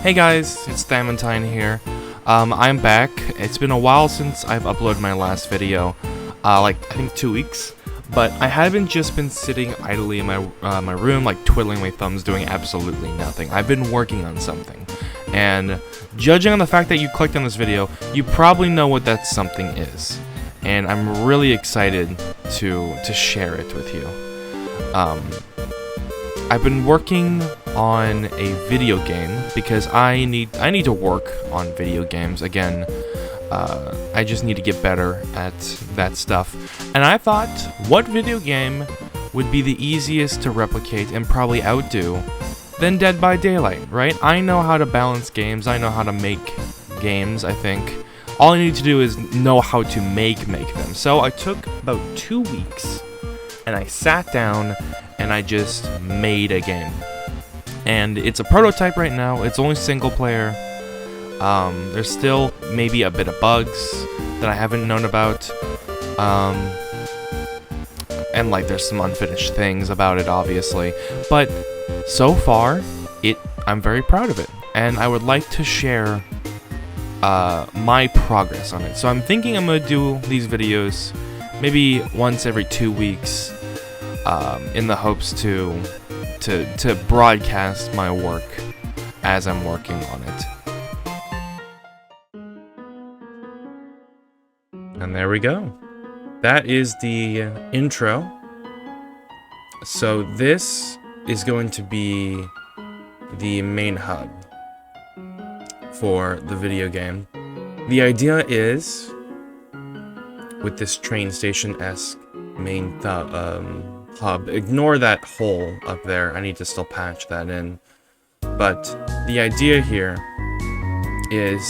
Hey guys, it's Thamantine here. I'm back. It's been a while since I've uploaded my last video, I think 2 weeks. But I haven't just been sitting idly in my room, like twiddling my thumbs, doing absolutely nothing. I've been working on something, and judging on the fact that you clicked on this video, you probably know what that something is. And I'm really excited to share it with you. I've been working on a video game because I need to work on video games again. I just need to get better at that stuff. And I thought, what video game would be the easiest to replicate and probably outdo than Dead by Daylight, right? I know how to balance games. I know how to make games, I think. All I need to do is know how to make them. So I took about 2 weeks and I sat down and I just made a game. And it's a prototype right now. It's only single player. There's still maybe a bit of bugs that I haven't known about. And like there's some unfinished things about it, obviously. But so far, I'm very proud of it. And I would like to share my progress on it. So I'm thinking I'm going to do these videos maybe once every 2 weeks. In the hopes to broadcast my work as I'm working on it. And there we go. That is the intro. So this is going to be the main hub for the video game. The idea is, with this train station-esque main hub, ignore that hole up there. I need to still patch that in. But the idea here is,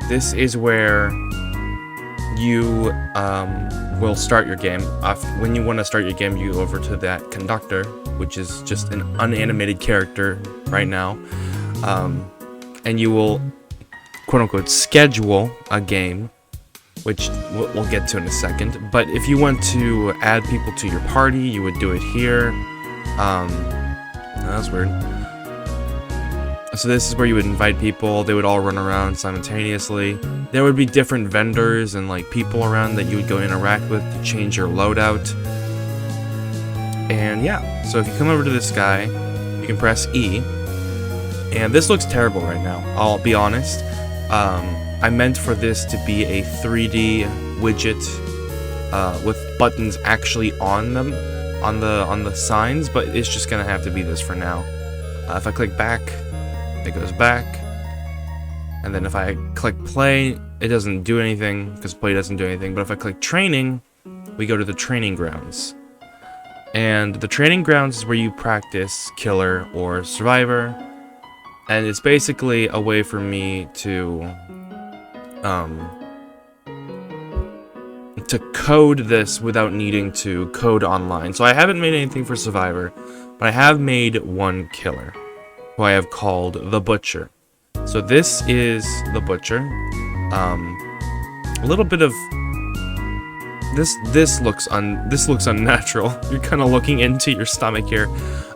this is where you will start your game. When you want to start your game, you go over to that conductor, which is just an unanimated character right now, and you will quote-unquote schedule a game, which we'll get to in a second. But if you want to add people to your party, you would do it here. That's weird. So this is where you would invite people. They would all run around simultaneously. There would be different vendors and like people around that you would go interact with to change your loadout. And yeah, so if you come over to this guy, you can press E. And this looks terrible right now, I'll be honest. I meant for this to be a 3D widget with buttons actually on them, on the signs, but it's just gonna have to be this for now. If I click back, it goes back, and then if I click play, it doesn't do anything because play doesn't do anything. But if I click training, we go to the training grounds, and the training grounds is where you practice killer or survivor, and it's basically a way for me to code this without needing to code online. So I haven't made anything for Survivor, but I have made one killer, who I have called the Butcher. So this is the Butcher. A little bit of this looks unnatural. You're kind of looking into your stomach here,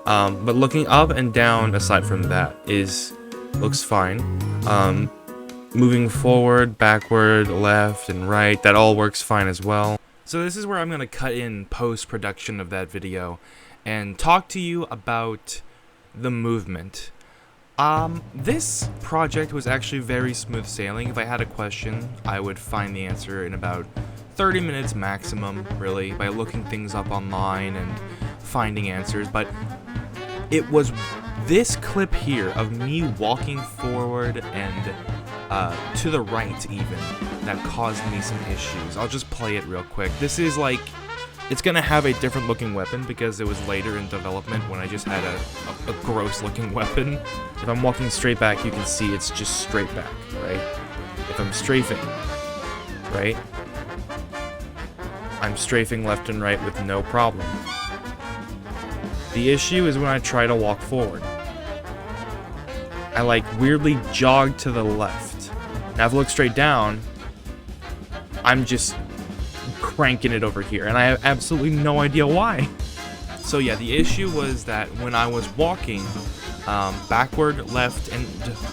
but looking up and down, aside from that, looks fine. Moving forward, backward, left, and right, that all works fine as well. So this is where I'm going to cut in post-production of that video and talk to you about the movement. This project was actually very smooth sailing. If I had a question, I would find the answer in about 30 minutes maximum, really, by looking things up online and finding answers. But it was this clip here of me walking forward and to the right even that caused me some issues. I'll just play it real quick. This is like, it's gonna have a different looking weapon because it was later in development when I just had a gross looking weapon. If I'm walking straight back, you can see it's just straight back, right? If I'm strafing, right? I'm strafing left and right with no problem. The issue is when I try to walk forward. I like weirdly jog to the left. Now if I look straight down, I'm just cranking it over here, and I have absolutely no idea why. So yeah, the issue was that when I was walking, Backward, left, and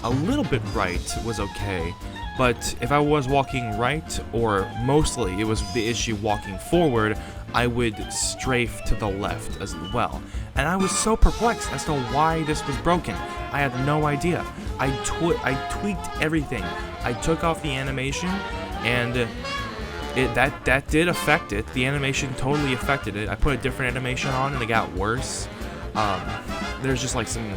a little bit right was okay. But if I was walking right, or mostly it was the issue walking forward, I would strafe to the left as well. And I was so perplexed as to why this was broken. I had no idea. I tweaked everything. I took off the animation, and that did affect it. The animation totally affected it. I put a different animation on, and it got worse. There's just like some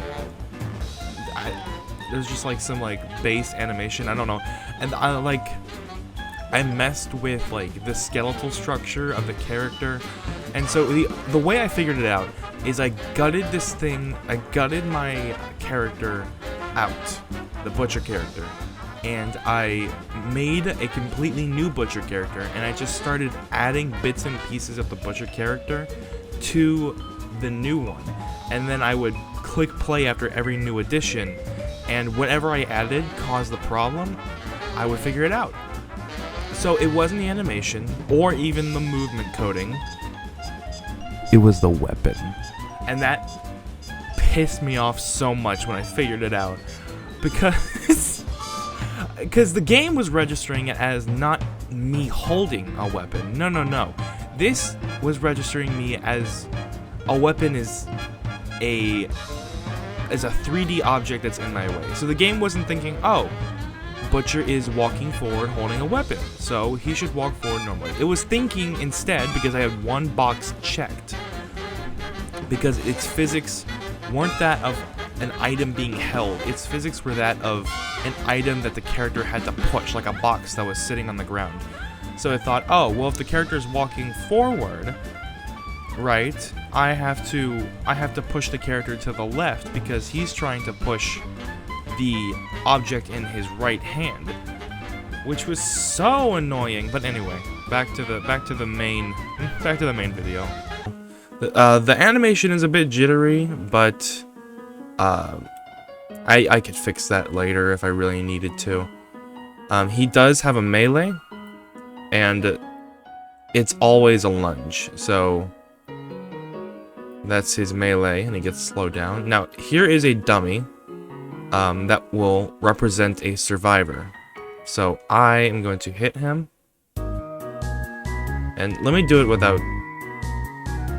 base animation, I don't know, and I messed with like the skeletal structure of the character, and so the way I figured it out is I gutted my character out, the Butcher character, and I made a completely new Butcher character, and I just started adding bits and pieces of the Butcher character to the new one, and then I would click play after every new addition, and whatever I added caused the problem, I would figure it out. So it wasn't the animation or even the movement coding, it was the weapon. And that pissed me off so much when I figured it out, because the game was registering it as not me holding a weapon. No. This was registering me as a weapon is a 3D object that's in my way. So the game wasn't thinking, oh, Butcher is walking forward holding a weapon, so he should walk forward normally. It was thinking instead, because I had one box checked, because its physics weren't that of an item being held, its physics were that of an item that the character had to push, like a box that was sitting on the ground. So I thought, oh, well, if the character is walking forward, right, I have to push the character to the left because he's trying to push the object in his right hand, which was so annoying. But anyway, back to the main video. The animation is a bit jittery, but I could fix that later if I really needed to. He does have a melee, and it's always a lunge, so that's his melee, and he gets slowed down. Now, here is a dummy that will represent a survivor. So I am going to hit him. And let me do it without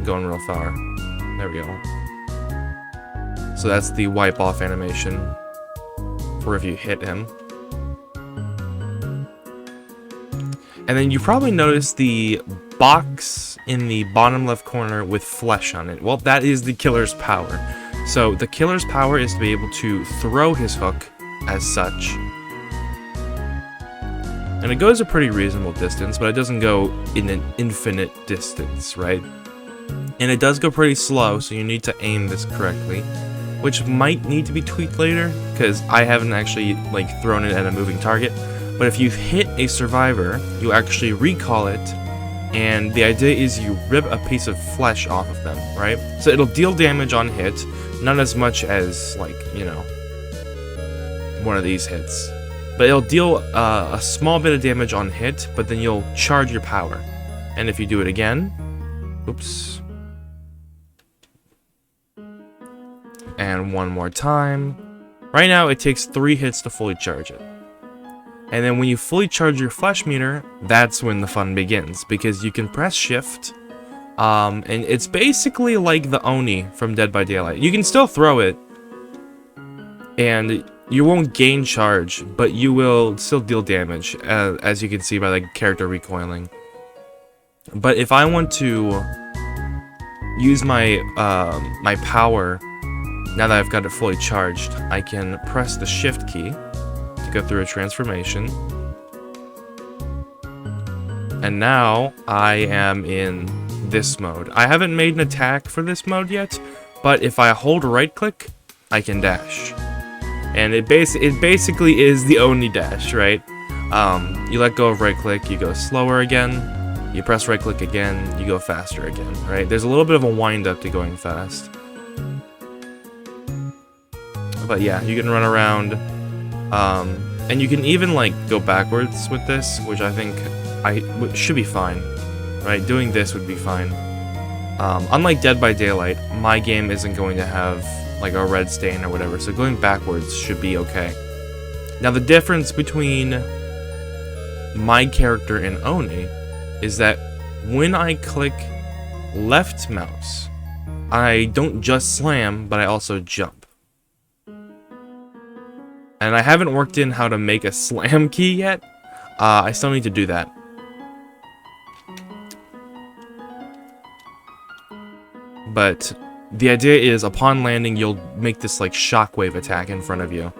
going real far. There we go. So that's the wipe off animation for if you hit him. And then you probably noticed the box in the bottom left corner with flesh on it. Well, that is the killer's power. So the killer's power is to be able to throw his hook as such. And it goes a pretty reasonable distance, but it doesn't go in an infinite distance, right? And it does go pretty slow, so you need to aim this correctly, which might need to be tweaked later, because I haven't actually thrown it at a moving target. But if you hit a survivor, you actually recall it, and the idea is you rip a piece of flesh off of them, right? So it'll deal damage on hit, not as much as, one of these hits. But it'll deal a small bit of damage on hit, but then you'll charge your power. And if you do it again, oops. And one more time. Right now, it takes 3 hits to fully charge it. And then when you fully charge your flesh meter, that's when the fun begins, because you can press shift, and it's basically like the Oni from Dead by Daylight. You can still throw it, and you won't gain charge, but you will still deal damage, as you can see by the character recoiling. But if I want to use my my power, now that I've got it fully charged, I can press the shift key to go through a transformation. And now I am in this mode. I haven't made an attack for this mode yet, but if I hold right click, I can dash. And it basically is the Oni dash, right? You let go of right click, you go slower again. You press right click again, you go faster again, right? There's a little bit of a wind up to going fast. But yeah, you can run around, and you can even go backwards with this, which I think should be fine, right? Doing this would be fine. Unlike Dead by Daylight, my game isn't going to have like a red stain or whatever, so going backwards should be okay. Now the difference between my character and Oni is that when I click left mouse, I don't just slam, but I also jump. And I haven't worked in how to make a slam key yet. I still need to do that. But the idea is, upon landing, you'll make this like shockwave attack in front of you.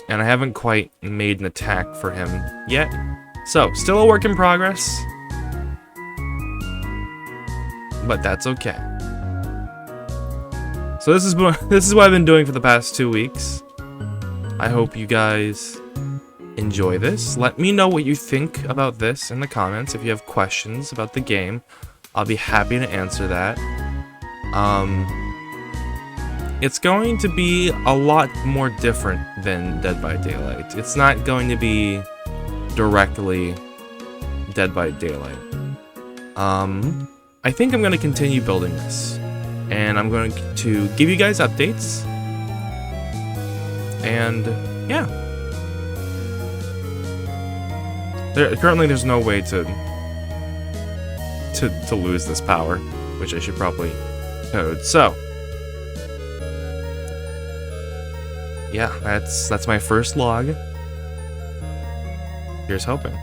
And I haven't quite made an attack for him yet. So, still a work in progress. But that's okay. So this is what I've been doing for the past 2 weeks. I hope you guys enjoy this. Let me know what you think about this in the comments. If you have questions about the game, I'll be happy to answer that. It's going to be a lot more different than Dead by Daylight. It's not going to be directly Dead by Daylight. I think I'm going to continue building this, and I'm going to give you guys updates, and yeah. Currently there's no way to lose this power, which I should probably code. So yeah, that's my first log. Here's hoping.